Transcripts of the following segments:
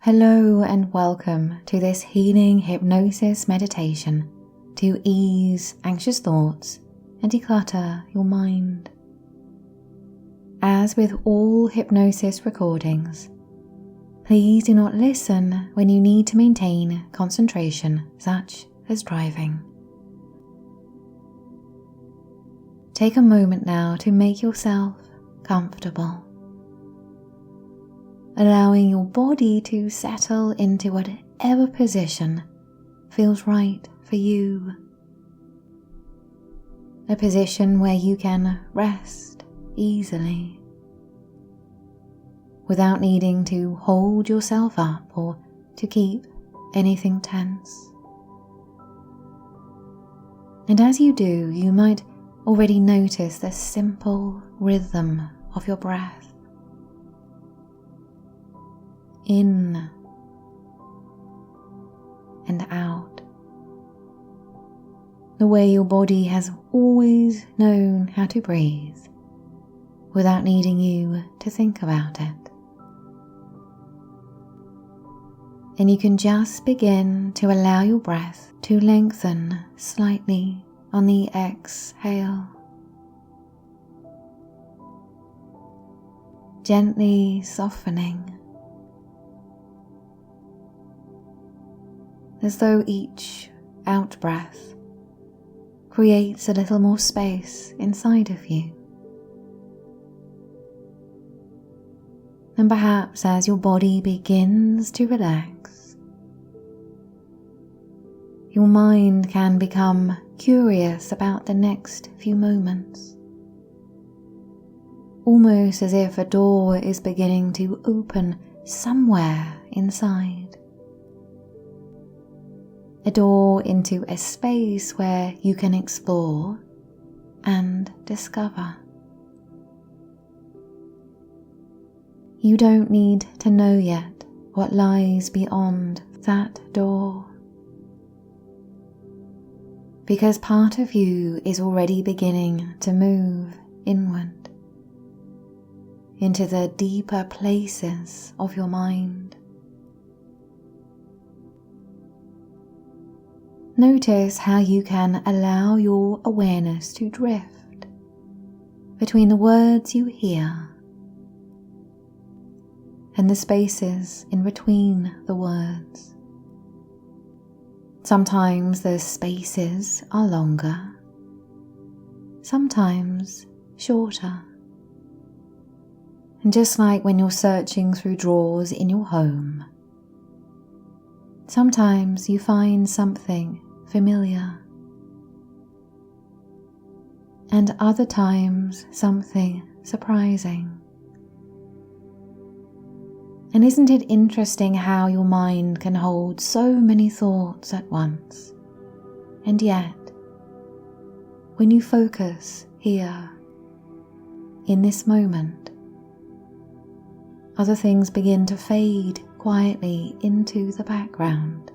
Hello and welcome to this healing hypnosis meditation to ease anxious thoughts and declutter your mind. As with all hypnosis recordings, please do not listen when you need to maintain concentration, such as driving. Take a moment now to make yourself comfortable, allowing your body to settle into whatever position feels right for you. A position where you can rest easily, without needing to hold yourself up or to keep anything tense. And as you do, you might already notice the simple rhythm of your breath. In and out, the way your body has always known how to breathe without needing you to think about it. And you can just begin to allow your breath to lengthen slightly on the exhale, gently softening, as though each out-breath creates a little more space inside of you. And perhaps as your body begins to relax, your mind can become curious about the next few moments, almost as if a door is beginning to open somewhere inside. A door into a space where you can explore and discover. You don't need to know yet what lies beyond that door, because part of you is already beginning to move inward into the deeper places of your mind. Notice how you can allow your awareness to drift between the words you hear and the spaces in between the words. Sometimes the spaces are longer, sometimes shorter. And just like when you're searching through drawers in your home, sometimes you find something familiar, and other times something surprising. And isn't it interesting how your mind can hold so many thoughts at once, and yet, when you focus here, in this moment, other things begin to fade quietly into the background,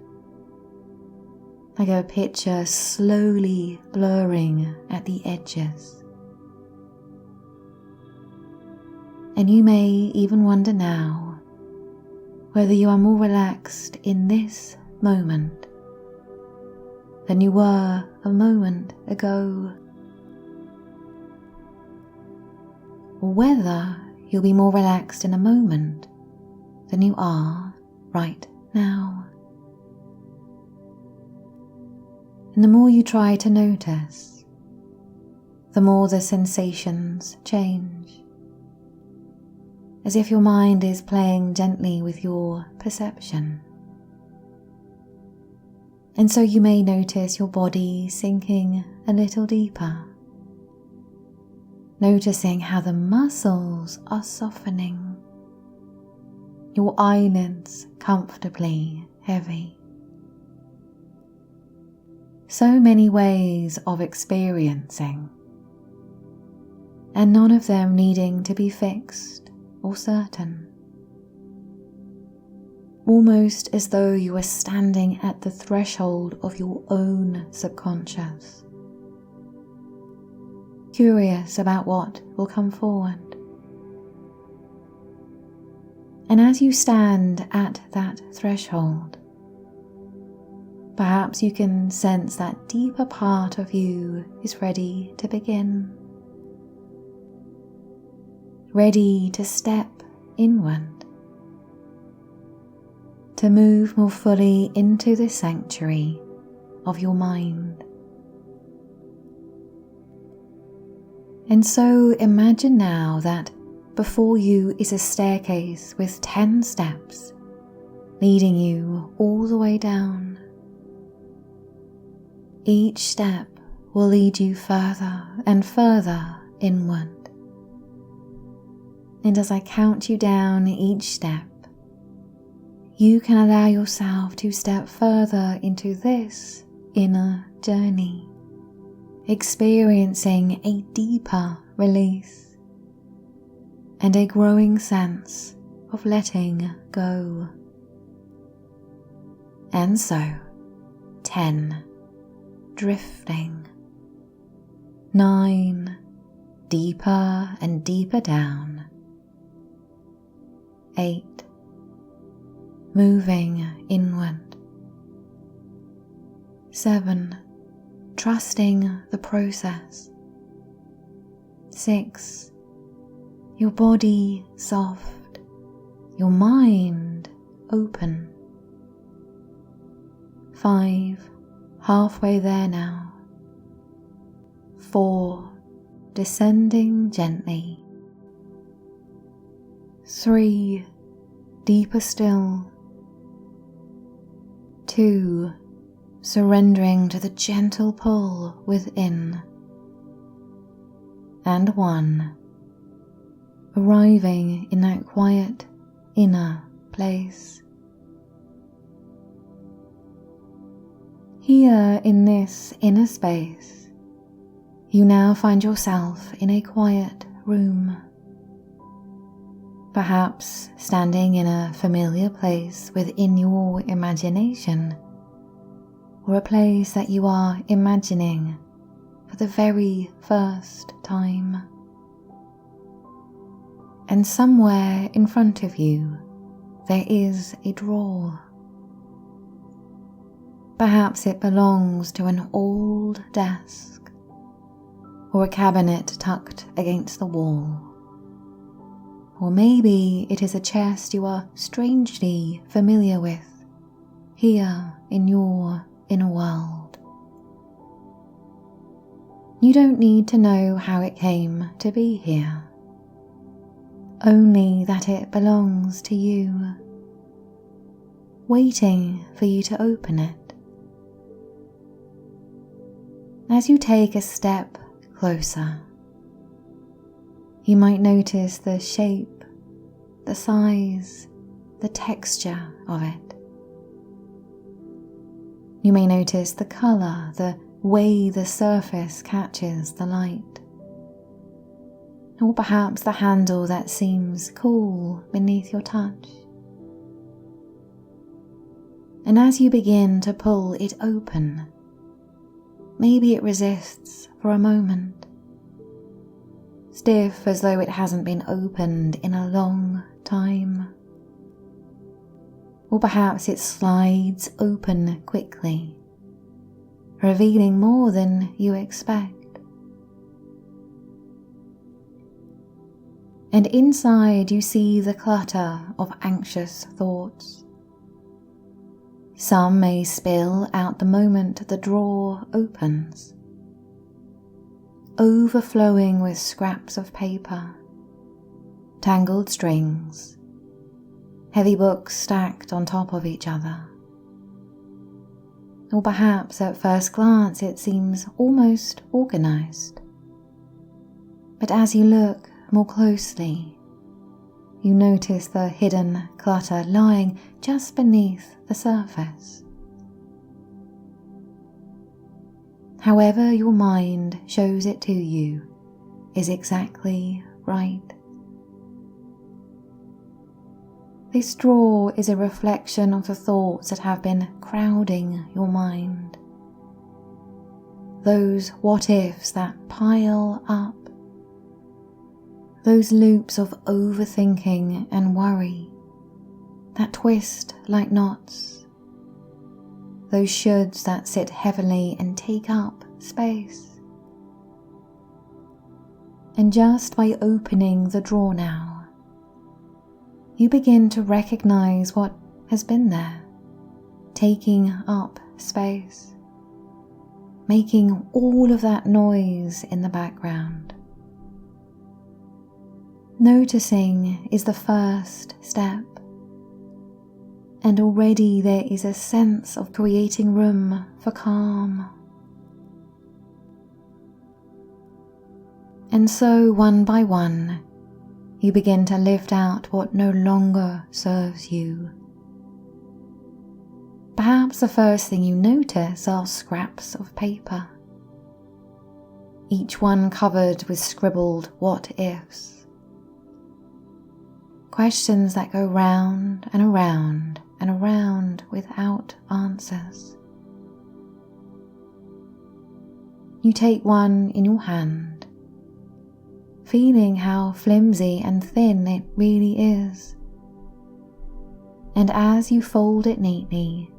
like a picture slowly blurring at the edges. And you may even wonder now whether you are more relaxed in this moment than you were a moment ago, or whether you'll be more relaxed in a moment than you are right now. And the more you try to notice, the more the sensations change, as if your mind is playing gently with your perception. And so you may notice your body sinking a little deeper, noticing how the muscles are softening, your eyelids comfortably heavy. So many ways of experiencing, and none of them needing to be fixed or certain. Almost as though you were standing at the threshold of your own subconscious, curious about what will come forward. And as you stand at that threshold, perhaps you can sense that deeper part of you is ready to begin. Ready to step inward, to move more fully into the sanctuary of your mind. And so imagine now that before you is a staircase with 10 steps leading you all the way down. Each step will lead you further and further inward. And as I count you down each step, you can allow yourself to step further into this inner journey, experiencing a deeper release and a growing sense of letting go. And so, 10, drifting. 9, deeper and deeper down. 8, moving inward. 7, trusting the process. 6, your body soft, your mind open. 5, halfway there now. 4, descending gently. 3, deeper still. 2, surrendering to the gentle pull within. And 1, arriving in that quiet inner place. Here in this inner space, you now find yourself in a quiet room. Perhaps standing in a familiar place within your imagination, or a place that you are imagining for the very first time. And somewhere in front of you, there is a drawer. Perhaps it belongs to an old desk, or a cabinet tucked against the wall. Or maybe it is a chest you are strangely familiar with, here in your inner world. You don't need to know how it came to be here. Only that it belongs to you, waiting for you to open it. As you take a step closer, you might notice the shape, the size, the texture of it. You may notice the colour, the way the surface catches the light. Or perhaps the handle that seems cool beneath your touch. And as you begin to pull it open, maybe it resists for a moment, stiff as though it hasn't been opened in a long time. Or perhaps it slides open quickly, revealing more than you expect. And inside you see the clutter of anxious thoughts. Some may spill out the moment the drawer opens, overflowing with scraps of paper, tangled strings, heavy books stacked on top of each other. Or perhaps at first glance it seems almost organized. But as you look more closely, you notice the hidden clutter lying just beneath the surface. However your mind shows it to you is exactly right. This drawer is a reflection of the thoughts that have been crowding your mind. Those what-ifs that pile up. Those loops of overthinking and worry that twist like knots, those shoulds that sit heavily and take up space. And just by opening the drawer now, you begin to recognize what has been there, taking up space, making all of that noise in the background. Noticing is the first step, and already there is a sense of creating room for calm. And so, one by one, you begin to lift out what no longer serves you. Perhaps the first thing you notice are scraps of paper, each one covered with scribbled what-ifs. Questions that go round and around and around without answers. You take one in your hand, feeling how flimsy and thin it really is. And as you fold it neatly,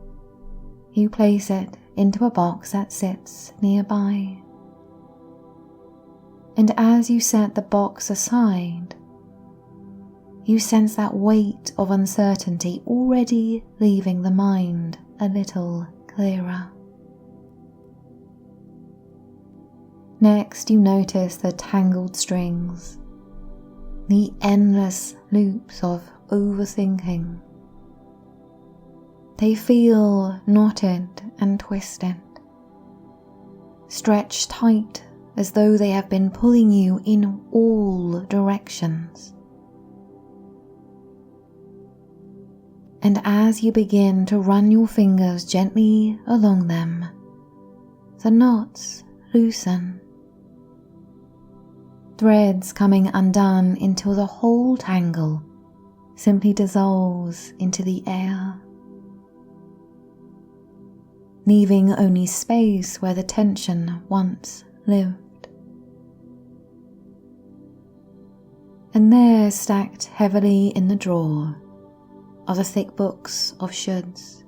you place it into a box that sits nearby. And as you set the box aside, you sense that weight of uncertainty already leaving the mind a little clearer. Next, you notice the tangled strings, the endless loops of overthinking. They feel knotted and twisted, stretched tight as though they have been pulling you in all directions. And as you begin to run your fingers gently along them, the knots loosen, threads coming undone until the whole tangle simply dissolves into the air, leaving only space where the tension once lived. And there, stacked heavily in the drawer, are the thick books of shoulds,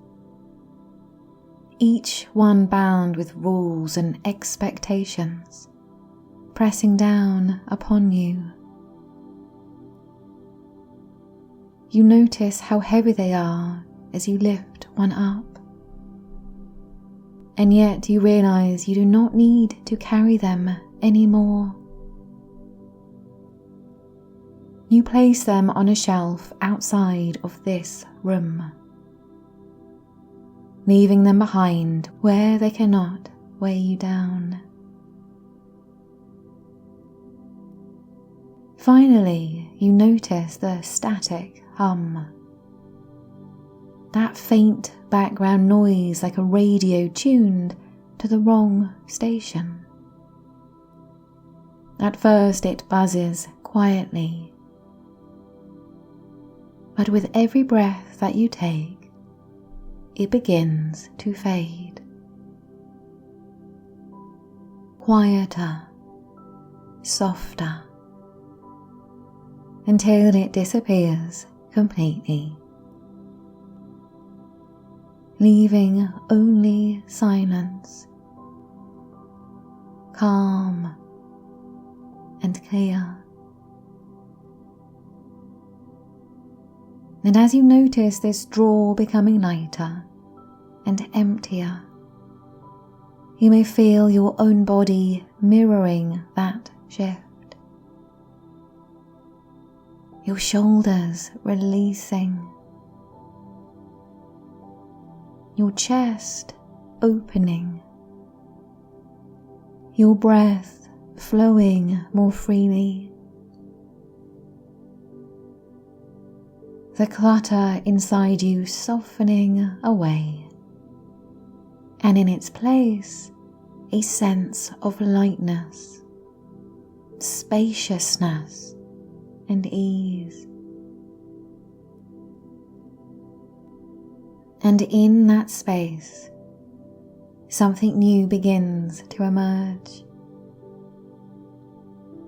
each one bound with rules and expectations, pressing down upon you. You notice how heavy they are as you lift one up, and yet you realize you do not need to carry them anymore. You place them on a shelf outside of this room, leaving them behind where they cannot weigh you down. Finally, you notice the static hum, that faint background noise like a radio tuned to the wrong station. At first it buzzes quietly, but with every breath that you take, it begins to fade. Quieter, softer, until it disappears completely, leaving only silence, calm and clear. And as you notice this drawer becoming lighter and emptier, you may feel your own body mirroring that shift. Your shoulders releasing, your chest opening, your breath flowing more freely. The clutter inside you softening away, and in its place, a sense of lightness, spaciousness, and ease. And in that space, something new begins to emerge.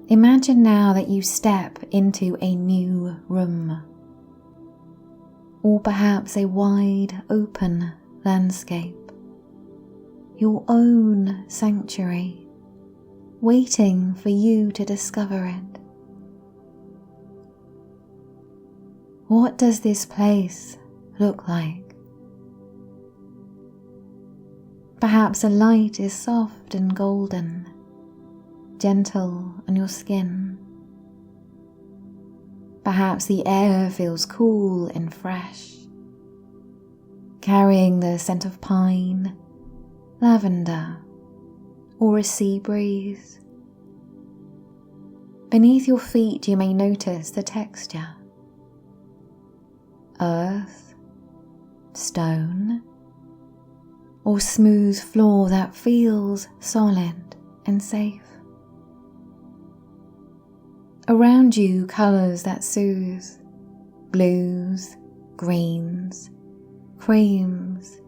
Imagine now that you step into a new room. or perhaps a wide open landscape, your own sanctuary, waiting for you to discover it. What does this place look like? Perhaps a light is soft and golden, gentle on your skin. Perhaps the air feels cool and fresh, carrying the scent of pine, lavender, or a sea breeze. Beneath your feet you may notice the texture. Earth, stone, or smooth floor that feels solid and safe. Around you, colours that soothe, blues, greens, creams,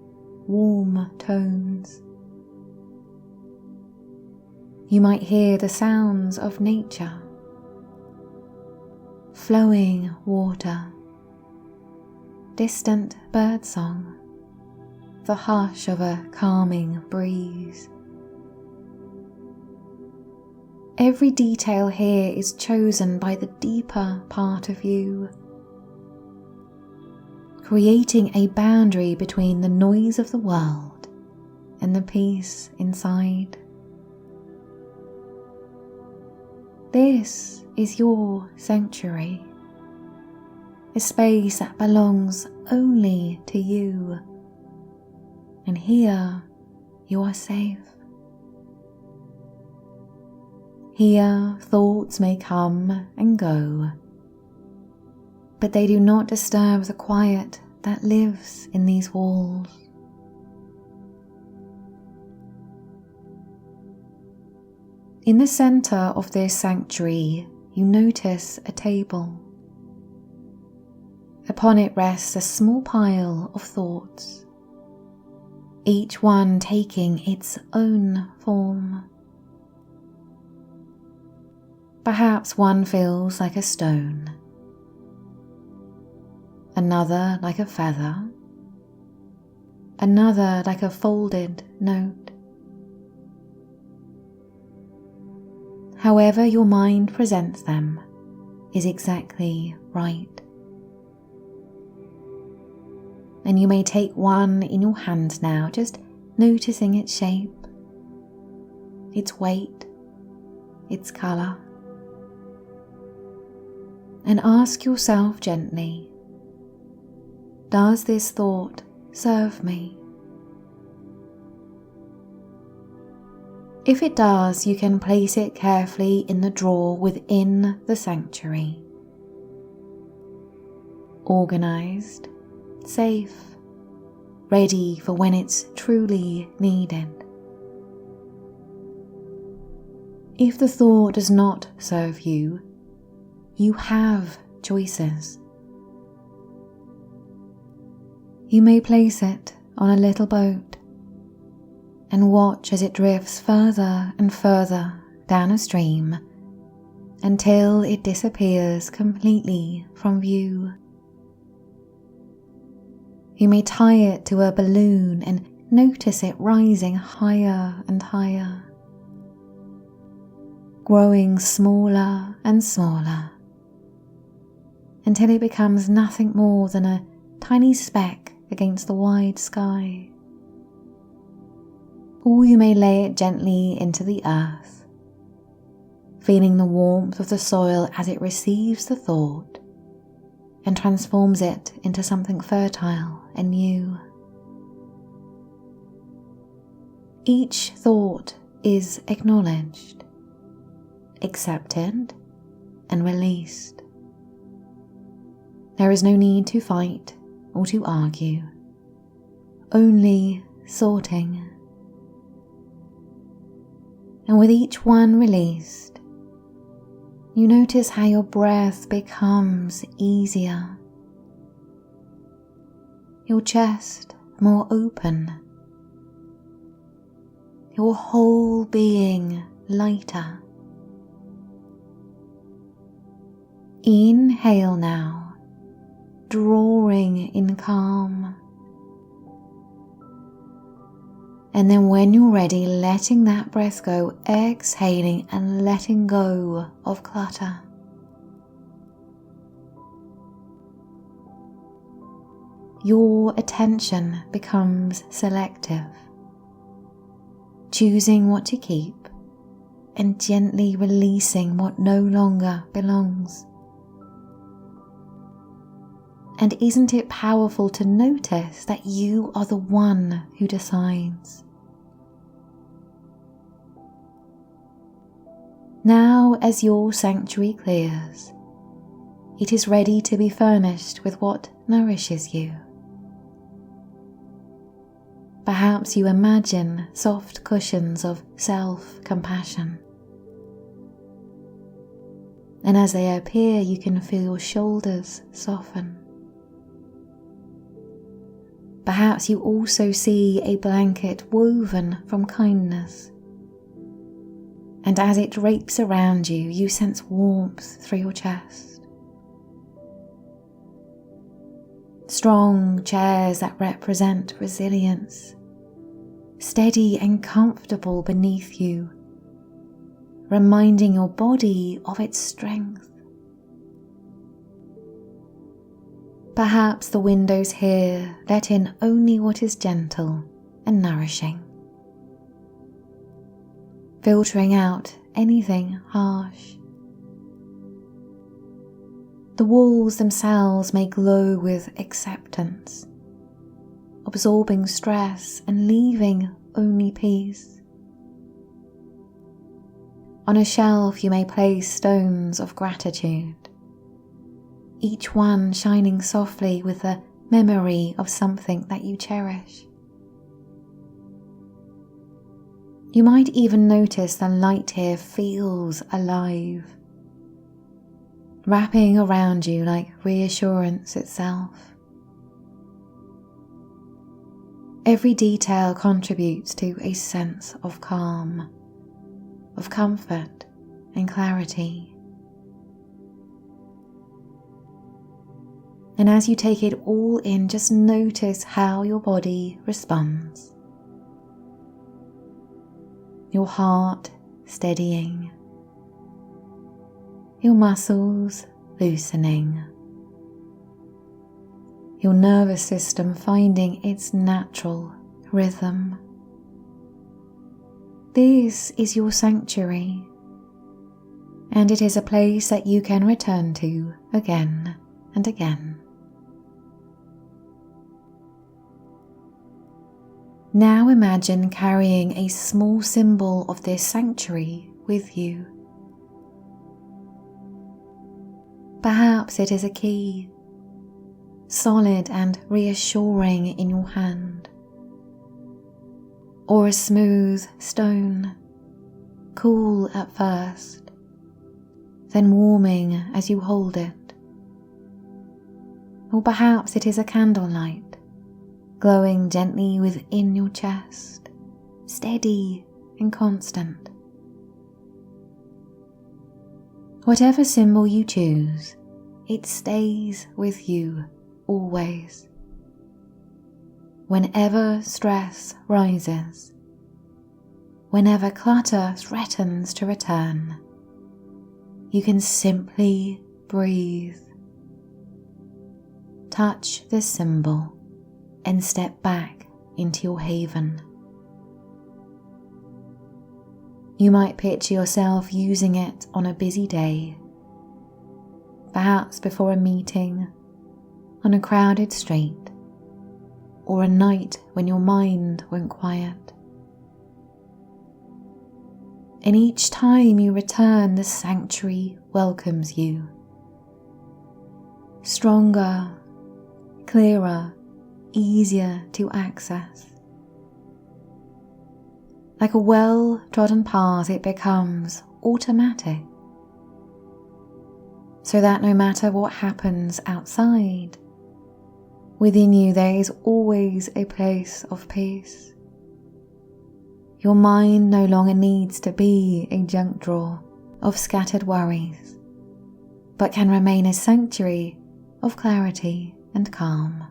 warm tones. You might hear the sounds of nature, flowing water, distant birdsong, the hush of a calming breeze. Every detail here is chosen by the deeper part of you, creating a boundary between the noise of the world and the peace inside. This is your sanctuary, a space that belongs only to you, and here you are safe. Here thoughts may come and go, but they do not disturb the quiet that lives in these walls. In the center of this sanctuary, you notice a table. Upon it rests a small pile of thoughts, each one taking its own form. Perhaps one feels like a stone, another like a feather, another like a folded note. However your mind presents them is exactly right. And you may take one in your hand now, just noticing its shape, its weight, its colour. And ask yourself gently, does this thought serve me? If it does, you can place it carefully in the drawer within the sanctuary. Organised, safe, ready for when it's truly needed. If the thought does not serve you, you have choices. You may place it on a little boat and watch as it drifts further and further down a stream until it disappears completely from view. You may tie it to a balloon and notice it rising higher and higher, growing smaller and smaller, until it becomes nothing more than a tiny speck against the wide sky. Or you may lay it gently into the earth, feeling the warmth of the soil as it receives the thought and transforms it into something fertile and new. Each thought is acknowledged, accepted, and released. There is no need to fight or to argue, only sorting. And with each one released, you notice how your breath becomes easier, your chest more open, your whole being lighter. Inhale now, drawing in calm. And then when you're ready, letting that breath go, exhaling and letting go of clutter. Your attention becomes selective, choosing what to keep and gently releasing what no longer belongs. And isn't it powerful to notice that you are the one who decides? Now, as your sanctuary clears, it is ready to be furnished with what nourishes you. Perhaps you imagine soft cushions of self-compassion. And as they appear, you can feel your shoulders soften. Perhaps you also see a blanket woven from kindness. And as it drapes around you, you sense warmth through your chest. Strong chairs that represent resilience, steady and comfortable beneath you, reminding your body of its strength. Perhaps the windows here let in only what is gentle and nourishing, filtering out anything harsh. The walls themselves may glow with acceptance, absorbing stress and leaving only peace. On a shelf you may place stones of gratitude, each one shining softly with a memory of something that you cherish. You might even notice the light here feels alive, wrapping around you like reassurance itself. Every detail contributes to a sense of calm, of comfort and clarity. And as you take it all in, just notice how your body responds. Your heart steadying, your muscles loosening, your nervous system finding its natural rhythm. This is your sanctuary, and it is a place that you can return to again and again. Now imagine carrying a small symbol of this sanctuary with you. Perhaps it is a key, solid and reassuring in your hand, or a smooth stone, cool at first, then warming as you hold it. Or perhaps it is a candlelight, glowing gently within your chest, steady and constant. Whatever symbol you choose, it stays with you always. Whenever stress rises, whenever clutter threatens to return, you can simply breathe. Touch this symbol and step back into your haven. You might picture yourself using it on a busy day, perhaps before a meeting, on a crowded street, or a night when your mind went quiet. And each time you return, the sanctuary welcomes you. Stronger, clearer, easier to access. Like a well-trodden path, it becomes automatic, so that no matter what happens outside, within you there is always a place of peace. Your mind no longer needs to be a junk drawer of scattered worries, but can remain a sanctuary of clarity and calm.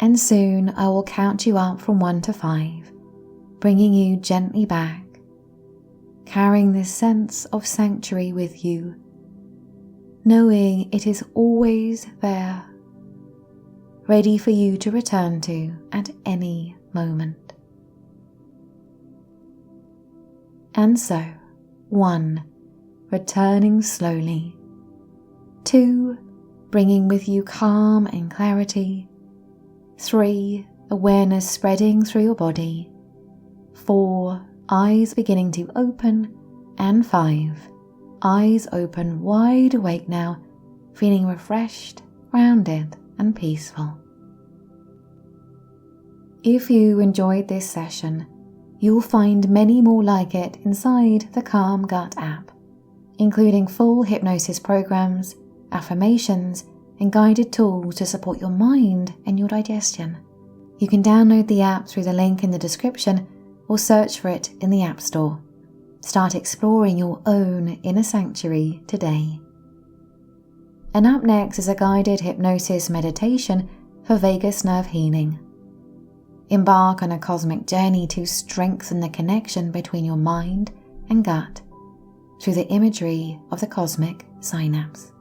And soon I will count you up from 1 to 5, bringing you gently back, carrying this sense of sanctuary with you, knowing it is always there, ready for you to return to at any moment. And so, 1, returning slowly. 2, bringing with you calm and clarity. 3, awareness spreading through your body. 4, eyes beginning to open. And 5, eyes open wide awake now, feeling refreshed, grounded, and peaceful. If you enjoyed this session, you'll find many more like it inside the Calm Gut app, including full hypnosis programs, affirmations, and guided tools to support your mind and your digestion. You can download the app through the link in the description or search for it in the App Store. Start exploring your own inner sanctuary today. And up next is a guided hypnosis meditation for vagus nerve healing. Embark on a cosmic journey to strengthen the connection between your mind and gut through the imagery of the cosmic synapse.